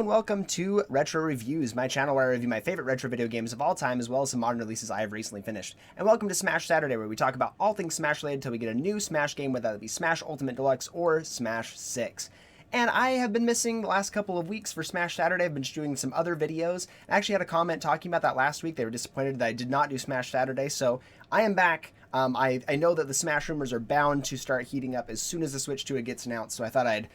welcome to Retro Reviews, my channel where I review my favorite retro video games of all time, as well as some modern releases I have recently finished. And welcome to Smash Saturday, where we talk about all things Smash related until we get a new Smash game, whether that be Smash Ultimate Deluxe or Smash 6. And I have been missing the last couple of weeks for Smash Saturday. I've been doing some other videos. I actually had a comment talking about that last week. They were disappointed that I did not do Smash Saturday, so I am back. I know that the Smash rumors are bound to start heating up as soon as the Switch 2 gets announced, so I thought I'd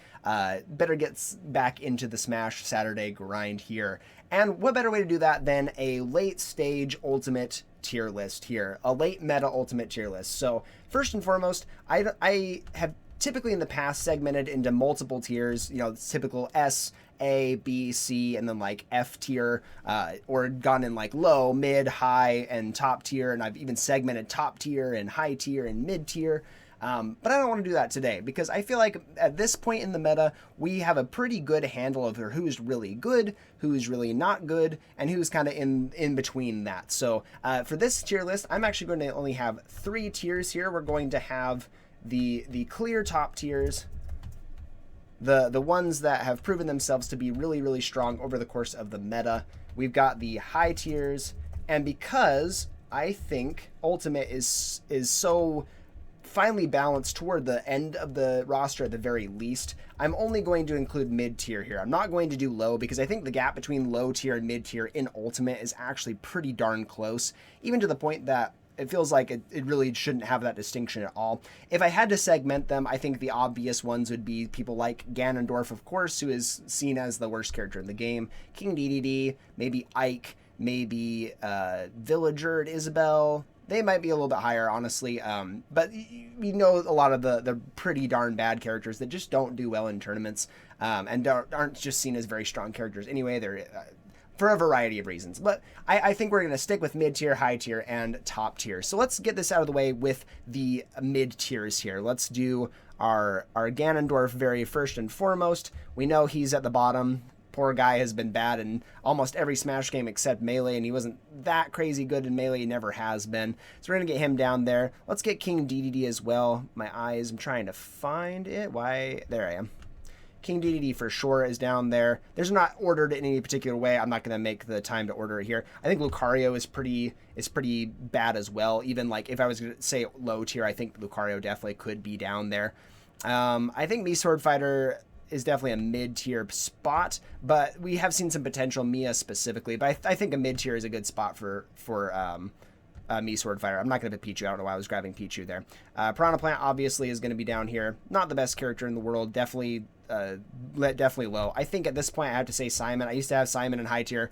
better get back into the Smash Saturday grind here. And what better way to do that than a late stage Ultimate tier list here, a late meta Ultimate tier list. So first and foremost, I have typically in the past segmented into multiple tiers, you know, it's typical S, A, B, C, and then like F tier, or gone in like low, mid, high, and top tier, and I've even segmented top tier and high tier and mid tier. But I don't want to do that today because I feel like at this point in the meta, we have a pretty good handle of who's really good, who's really not good, and who's kind of in between that. So for this tier list, I'm actually going to only have 3 tiers here. We're going to have the clear top tiers, the ones that have proven themselves to be really strong over the course of the meta. We've got the high tiers, and because I think Ultimate is so finely balanced toward the end of the roster at the very least, I'm only going to include mid tier here. I'm not going to do low because I think the gap between low tier and mid tier in Ultimate is actually pretty darn close, even to the point that it feels like it really shouldn't have that distinction at all. If I had to segment them, I think the obvious ones would be people like Ganondorf, of course, who is seen as the worst character in the game, King Dedede, maybe Ike, maybe Villager and Isabelle. They might be a little bit higher, honestly, but you know a lot of the pretty darn bad characters that just don't do well in tournaments, and aren't just seen as very strong characters anyway. They're for a variety of reasons. But I think we're going to stick with mid-tier, high-tier, and top-tier. So let's get this out of the way with the mid-tiers here. Let's do our Ganondorf very first and foremost. We know he's at the bottom. Poor guy has been bad in almost every Smash game except Melee, and he wasn't that crazy good in Melee. He never has been. So we're going to get him down there. Let's get King Dedede as well. My eyes, I'm trying to find it. Why? There I am. King Dedede for sure is down there. There's not ordered in any particular way. I'm not going to make the time to order it here. I think Lucario is pretty bad as well. Even like if I was going to say low tier, I think Lucario definitely could be down there. I think Mii Sword Fighter is definitely a mid-tier spot, but we have seen some potential, Mia specifically. But I think a mid-tier is a good spot for Mii Sword Fighter. I'm not going to put Pichu. I don't know why I was grabbing Pichu there. Piranha Plant obviously is going to be down here. Not the best character in the world. Definitely low. I think at this point I have to say Simon. I used to have Simon in high tier.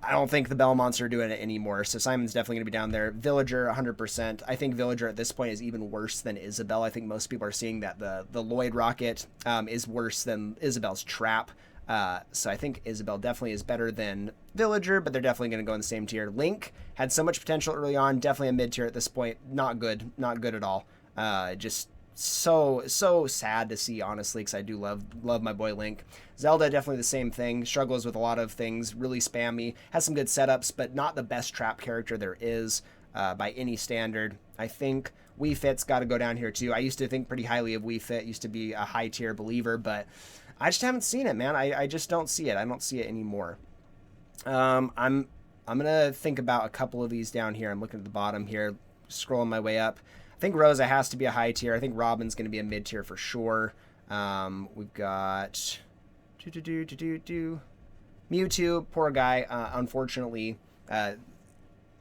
I don't think the Belmonts are doing it anymore, so Simon's definitely going to be down there. Villager, 100%. I think Villager at this point is even worse than Isabelle. I think most people are seeing that the Lloyd Rocket is worse than Isabelle's Trap. So I think Isabelle definitely is better than Villager, but they're definitely going to go in the same tier. Link had so much potential early on, definitely a mid-tier at this point. Not good at all. Just so sad to see, honestly, because I do love my boy Link. Zelda, definitely the same thing. Struggles with a lot of things, really spammy. Has some good setups, but not the best trap character there is by any standard. I think Wii Fit's got to go down here too. I used to think pretty highly of Wii Fit, used to be a high tier believer, but I just haven't seen it, man. I just don't see it. I don't see it anymore. I'm gonna think about a couple of these down here. I'm looking at the bottom here, scrolling my way up. I think Rosa has to be a high tier. I think Robin's gonna be a mid tier for sure. We've got Mewtwo, poor guy. Unfortunately,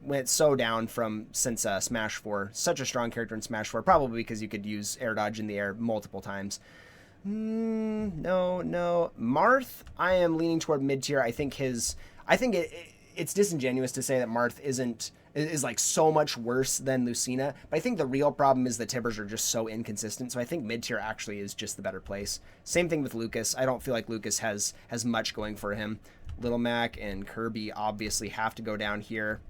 went so down since Smash 4. Such a strong character in Smash 4, probably because you could use air dodge in the air multiple times. No. Marth, I am leaning toward mid tier. I think it's disingenuous to say that Marth is like so much worse than Lucina, but I think the real problem is the Tibbers are just so inconsistent. So I think mid tier actually is just the better place. Same thing with Lucas. I don't feel like Lucas has much going for him. Little Mac and Kirby obviously have to go down here.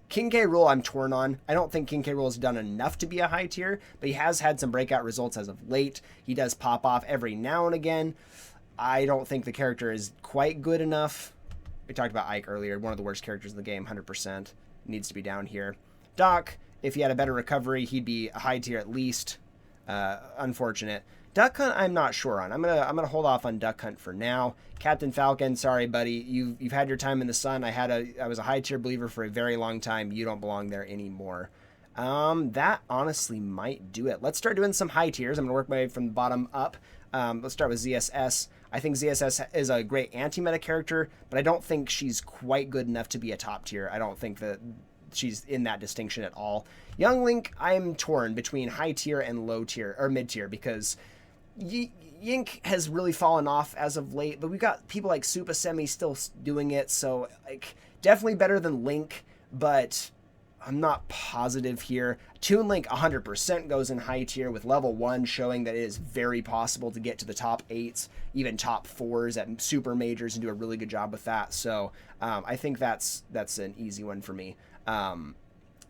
King K. Rool I'm torn on. I don't think King K. Rool has done enough to be a high tier, but he has had some breakout results as of late. He does pop off every now and again. I don't think the character is quite good enough. We talked about Ike earlier, one of the worst characters in the game, 100%. Needs to be down here. Doc, if he had a better recovery, he'd be a high tier at least. Unfortunate. Duck Hunt, I'm not sure on. I'm gonna hold off on Duck Hunt for now. Captain Falcon, sorry, buddy. You've had your time in the sun. I was a high tier believer for a very long time. You don't belong there anymore. That honestly might do it. Let's start doing some high tiers. I'm gonna work my way from the bottom up. Let's start with ZSS. I think ZSS is a great anti-meta character, but I don't think she's quite good enough to be a top tier. I don't think that she's in that distinction at all. Young Link, I'm torn between high tier and low tier or mid tier because Yink has really fallen off as of late, but we've got people like Supa Semi still doing it, so like definitely better than Link, but I'm not positive here. Toon Link 100% goes in high tier with level 1 showing that it is very possible to get to the top 8s, even top 4s at super majors and do a really good job with that. So I think that's an easy one for me.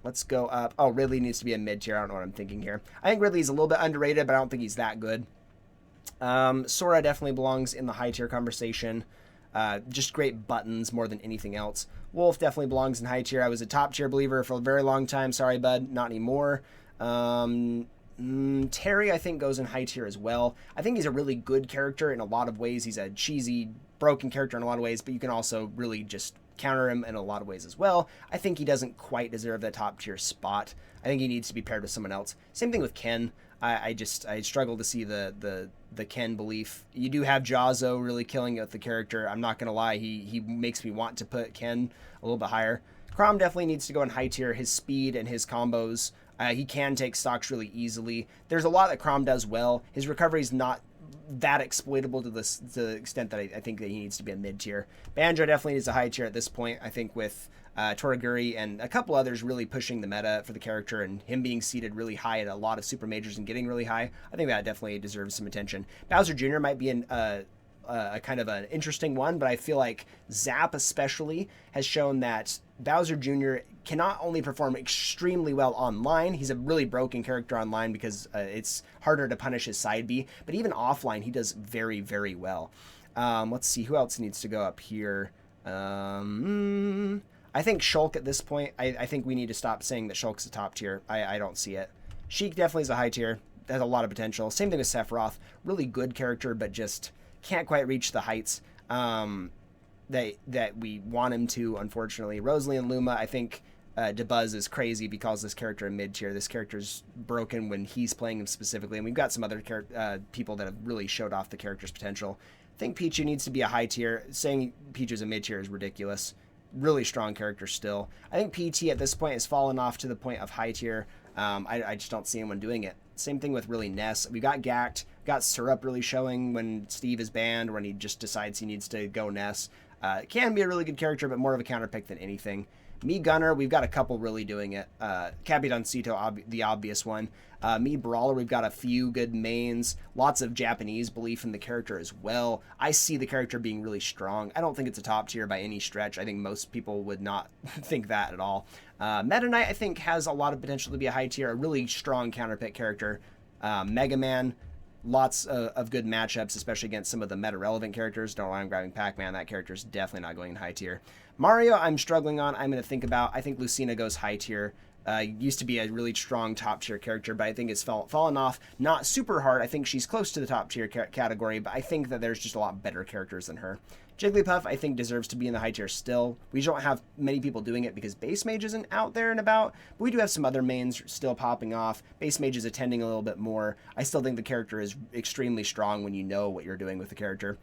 Let's go up. Oh, Ridley needs to be a mid tier. I don't know what I'm thinking here. I think Ridley's a little bit underrated, but I don't think he's that good. Sora definitely belongs in the high tier conversation. Just great buttons more than anything else. Wolf definitely belongs in high tier. I was a top tier believer for a very long time. Sorry, bud, not anymore. Terry, I think, goes in high tier as well. I think he's a really good character in a lot of ways. He's a cheesy, broken character in a lot of ways, but you can also really just counter him in a lot of ways as well. I think he doesn't quite deserve that top tier spot. I think he needs to be paired with someone else. Same thing with Ken. I struggle to see the Ken belief. You do have Jazzo really killing it with the character. I'm not gonna lie, he makes me want to put Ken a little bit higher. Chrom definitely needs to go in high tier. His speed and his combos, he can take stocks really easily. There's a lot that Chrom does well. His recovery is not that exploitable to the extent that I think that he needs to be a mid tier. Banjo definitely needs a high tier at this point. I think with Toraguri and a couple others really pushing the meta for the character and him being seated really high at a lot of super majors and getting really high, I think that definitely deserves some attention. Bowser Jr. might be a kind of an interesting one, but I feel like Zap especially has shown that Bowser Jr. can not only perform extremely well online, he's a really broken character online because it's harder to punish his side B, but even offline he does very, very well. Let's see, who else needs to go up here? I think Shulk at this point, I think we need to stop saying that Shulk's a top tier. I don't see it. Sheik definitely is a high tier, has a lot of potential. Same thing with Sephiroth, really good character, but just can't quite reach the heights that we want him to, unfortunately. Rosalie and Luma, I think DeBuzz is crazy because this character in mid tier. This character's broken when he's playing him specifically, and we've got some other people that have really showed off the character's potential. I think Pichu needs to be a high tier. Saying Pichu's a mid tier is ridiculous. Really strong character still. I think PT at this point has fallen off to the point of high tier. I just don't see anyone doing it. Same thing with really Ness. We got Gact, got Syrup really showing when Steve is banned, when he just decides he needs to go Ness. Can be a really good character, but more of a counter pick than anything. Me Gunner, we've got a couple really doing it. Capitancito, the obvious one. Me Brawler, we've got a few good mains. Lots of Japanese belief in the character as well. I see the character being really strong. I don't think it's a top tier by any stretch. I think most people would not think that at all. Meta Knight, I think, has a lot of potential to be a high tier, a really strong counter pick character. Mega Man, lots of good matchups, especially against some of the meta-relevant characters. Don't know why I'm grabbing Pac-Man. That character's definitely not going in high tier. Mario, I'm struggling on. I'm going to think about. I think Lucina goes high tier. Used to be a really strong top tier character, but I think it's fallen off. Not super hard. I think she's close to the top tier category, but I think that there's just a lot better characters than her. Jigglypuff, I think, deserves to be in the high tier still. We don't have many people doing it because Base Mage isn't out there and about, but we do have some other mains still popping off. Base Mage is attending a little bit more. I still think the character is extremely strong when you know what you're doing with the character.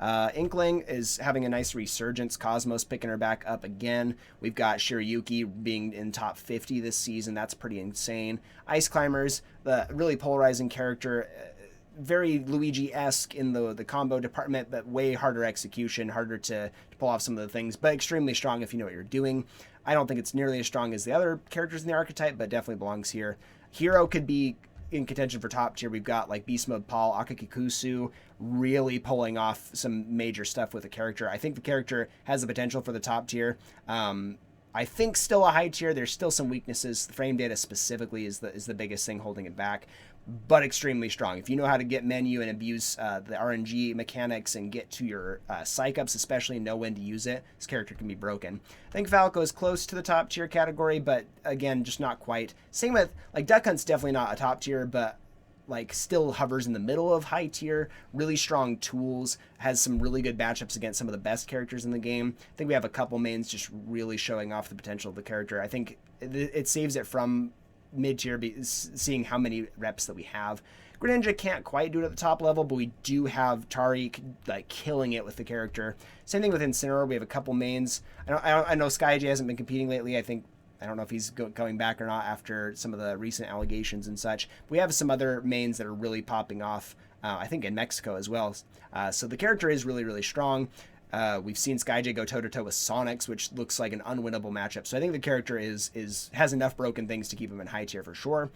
Inkling is having a nice resurgence. Cosmos picking her back up again. We've got Shiryuki being in top 50 this season. That's pretty insane. Ice Climbers, the really polarizing character. Very Luigi-esque in the combo department, but way harder execution, harder to pull off some of the things, but extremely strong if you know what you're doing. I don't think it's nearly as strong as the other characters in the archetype, but definitely belongs here. Hero could be in contention for top tier. We've got like Beast Mode Paul, Akakikusu, really pulling off some major stuff with the character. I think the character has the potential for the top tier. I think still a high tier. There's still some weaknesses. The frame data specifically is the biggest thing holding it back, but extremely strong. If you know how to get menu and abuse the RNG mechanics and get to your psych ups, especially know when to use it, this character can be broken. I think Falco is close to the top tier category, but again, just not quite. Same with, like, Duck Hunt's definitely not a top tier, but like still hovers in the middle of high tier, really strong tools, has some really good matchups against some of the best characters in the game. I think we have a couple mains just really showing off the potential of the character. I think it saves it from mid tier, seeing how many reps that we have. Greninja can't quite do it at the top level, but we do have Tariq like killing it with the character. Same thing with Incineroar. We have a couple mains. I know SkyJ hasn't been competing lately. I don't know if he's going back or not after some of the recent allegations and such. We have some other mains that are really popping off, I think in Mexico as well. So the character is really, really strong. We've seen SkyJ go toe-to-toe with Sonics, which looks like an unwinnable matchup. So I think the character has enough broken things to keep him in high tier for sure.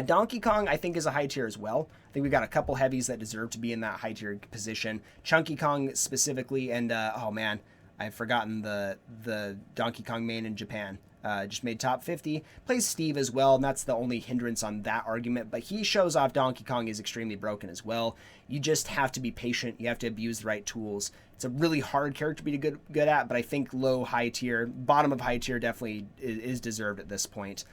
Donkey Kong, I think, is a high tier as well. I think we've got a couple heavies that deserve to be in that high tier position. Chunky Kong specifically, and oh man, I've forgotten the Donkey Kong main in Japan. Just made top 50. Plays Steve as well, and that's the only hindrance on that argument. But he shows off Donkey Kong is extremely broken as well. You just have to be patient. You have to abuse the right tools. It's a really hard character to be good at, but I think low, high tier, bottom of high tier definitely is deserved at this point.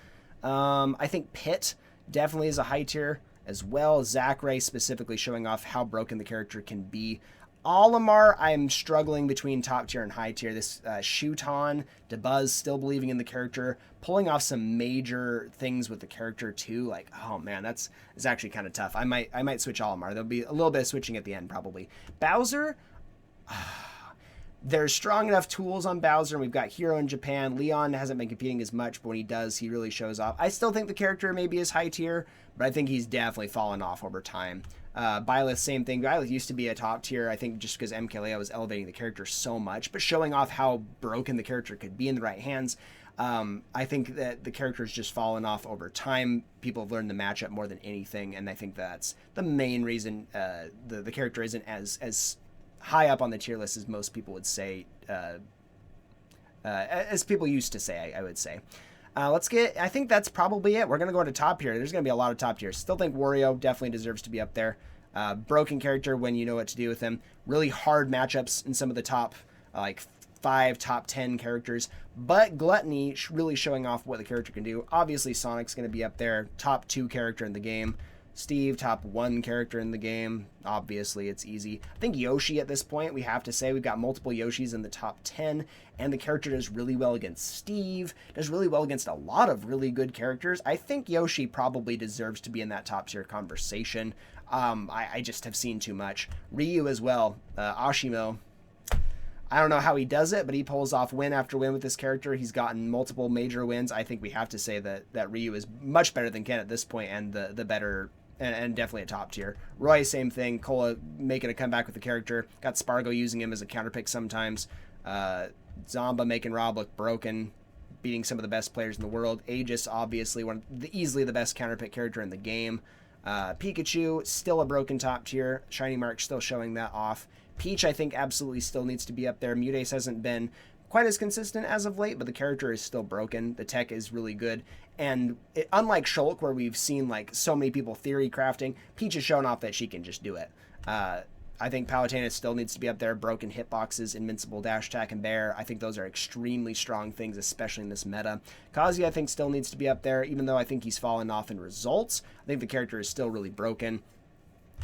I think Pit definitely is a high tier as well. Zachary specifically showing off how broken the character can be. Olimar, I'm struggling between top tier and high tier. This Shuton, Dabuz still believing in the character, pulling off some major things with the character too. Like, oh man, it's actually kind of tough. I might switch Olimar. There'll be a little bit of switching at the end probably. Bowser, there's strong enough tools on Bowser, and we've got Hero in Japan. Leon hasn't been competing as much, but when he does, he really shows off. I still think the character maybe is high tier, but I think he's definitely fallen off over time. Byleth, same thing. Byleth used to be a top tier, I think just because MKLeo was elevating the character so much, but showing off how broken the character could be in the right hands. I think that the character's just fallen off over time. People have learned the matchup more than anything, and I think that's the main reason the character isn't as high up on the tier list as most people would say, as people used to say, I would say. I think that's probably it. We're going to go into top tier. There's going to be a lot of top tiers. Still think Wario definitely deserves to be up there. Broken character when you know what to do with him. Really hard matchups in some of the top, like 5, top 10 characters. But Gluttony really showing off what the character can do. Obviously, Sonic's going to be up there. Top 2 character in the game. Steve, top 1 character in the game. Obviously, it's easy. I think Yoshi at this point, we have to say, we've got multiple Yoshis in the top 10, and the character does really well against Steve, does really well against a lot of really good characters. I think Yoshi probably deserves to be in that top tier conversation. I just have seen too much. Ryu as well. Ashimo. I don't know how he does it, but he pulls off win after win with this character. He's gotten multiple major wins. I think we have to say that Ryu is much better than Ken at this point, and the better, and definitely a top tier. Roy, same thing. Cola making a comeback with the character. Got Spargo using him as a counter pick sometimes. Zomba making Rob look broken, beating some of the best players in the world. Aegis, obviously, easily the best counter pick character in the game. Pikachu, still a broken top tier. Shiny Mark still showing that off. Peach, I think, absolutely still needs to be up there. Mutace hasn't been quite as consistent as of late, but the character is still broken. The tech is really good. And unlike Shulk, where we've seen like so many people theory crafting, Peach has shown off that she can just do it. I think Palutena still needs to be up there. Broken hitboxes, invincible dash attack, and bear. I think those are extremely strong things, especially in this meta. Kazuya, I think, still needs to be up there, even though I think he's fallen off in results. I think the character is still really broken.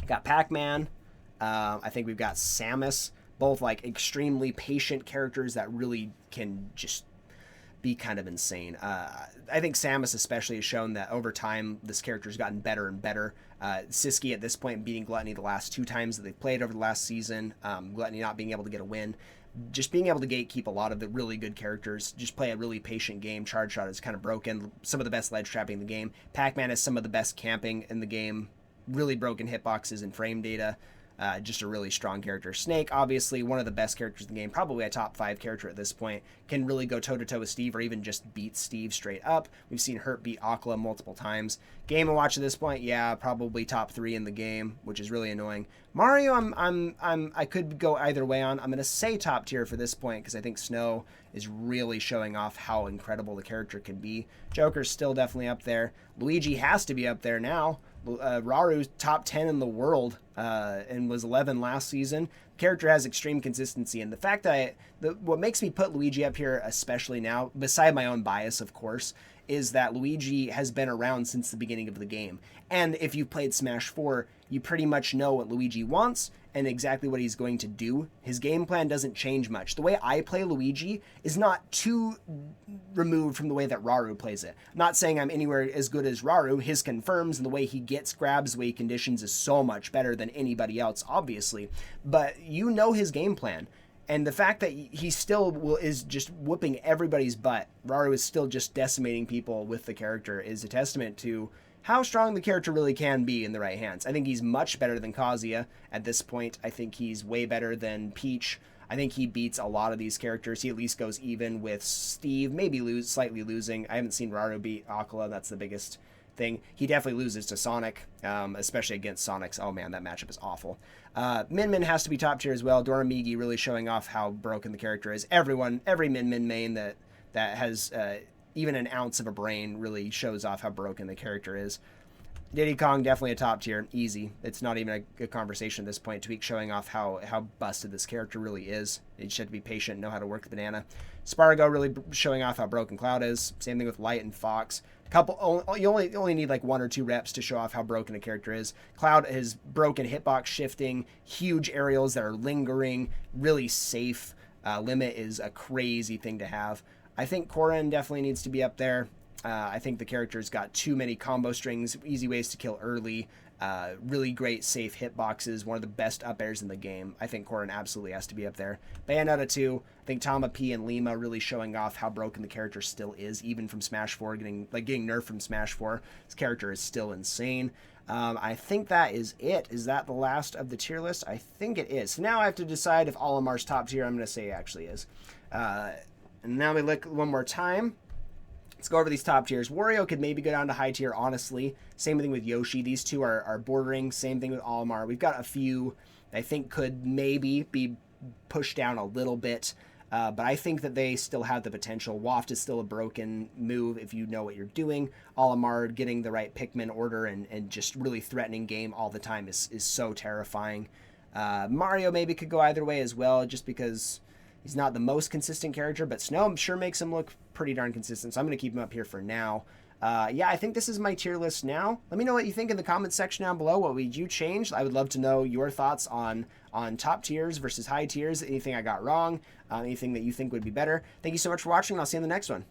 Got Pac-Man. I think we've got Samus. Both like extremely patient characters that really can just be kind of insane. I think Samus especially has shown that over time this character's gotten better and better. Siski at this point beating Gluttony the last 2 times that they've played over the last season. Gluttony not being able to get a win. Just being able to gatekeep a lot of the really good characters. Just play a really patient game. Charge Shot is kind of broken. Some of the best ledge trapping in the game. Pac-Man has some of the best camping in the game. Really broken hitboxes and frame data. Just a really strong character. Snake, obviously, one of the best characters in the game, probably a top 5 character at this point, can really go toe-to-toe with Steve or even just beat Steve straight up. We've seen Hurt beat Akla multiple times. Game & Watch at this point, yeah, probably top 3 in the game, which is really annoying. Mario, I could go either way on. I'm going to say top tier for this point because I think Snow is really showing off how incredible the character can be. Joker's still definitely up there. Luigi has to be up there now. Raru top 10 in the world and was 11 last season. Character has extreme consistency, and the fact that what makes me put Luigi up here, especially now, beside my own bias, of course, is that Luigi has been around since the beginning of the game. And if you've played Smash 4, you pretty much know what Luigi wants and exactly what he's going to do. His game plan doesn't change much. The way I play Luigi is not too removed from the way that Raru plays it. I'm not saying I'm anywhere as good as Raru. His confirms and the way he gets grabs, the way he conditions is so much better than anybody else, obviously. But you know his game plan. And the fact that he still is just whooping everybody's butt, Raru is still just decimating people with the character, is a testament to how strong the character really can be in the right hands. I think he's much better than Kazuya at this point. I think he's way better than Peach. I think he beats a lot of these characters. He at least goes even with Steve, maybe slightly losing. I haven't seen Raru beat Akala. That's the biggest thing. He definitely loses to Sonic, especially against Sonic's. Oh man, that matchup is awful. Min Min has to be top tier as well. Doramigi really showing off how broken the character is. Every Min Min main that has even an ounce of a brain really shows off how broken the character is. Diddy Kong, definitely a top tier. Easy. It's not even a good conversation at this point. Tweak showing off how busted this character really is. You just have to be patient and know how to work the banana. Spargo really showing off how broken Cloud is. Same thing with Light and Fox. You only need like 1 or 2 reps to show off how broken a character is. Cloud is broken hitbox shifting, huge aerials that are lingering, really safe. Limit is a crazy thing to have. I think Corrin definitely needs to be up there. I think the character's got too many combo strings, easy ways to kill early, really great safe hitboxes, one of the best up airs in the game. I think Corrin absolutely has to be up there. Bayonetta 2, I think Tama P and Lima really showing off how broken the character still is, even from Smash 4, getting nerfed from Smash 4. This character is still insane. I think that is it. Is that the last of the tier list? I think it is. So now I have to decide if Olimar's top tier. I'm going to say it actually is. And now we look one more time. Let's go over these top tiers. Wario could maybe go down to high tier, honestly. Same thing with Yoshi. These two are bordering. Same thing with Olimar. We've got a few I think could maybe be pushed down a little bit. But I think that they still have the potential. Waft is still a broken move if you know what you're doing. Olimar getting the right Pikmin order and just really threatening game all the time is so terrifying. Mario maybe could go either way as well, just because he's not the most consistent character, but Snow I'm sure makes him look pretty darn consistent, so I'm going to keep him up here for now. Yeah, I think this is my tier list now. Let me know what you think in the comments section down below. What would you change? I would love to know your thoughts on top tiers versus high tiers, anything I got wrong, anything that you think would be better. Thank you so much for watching, and I'll see you in the next one.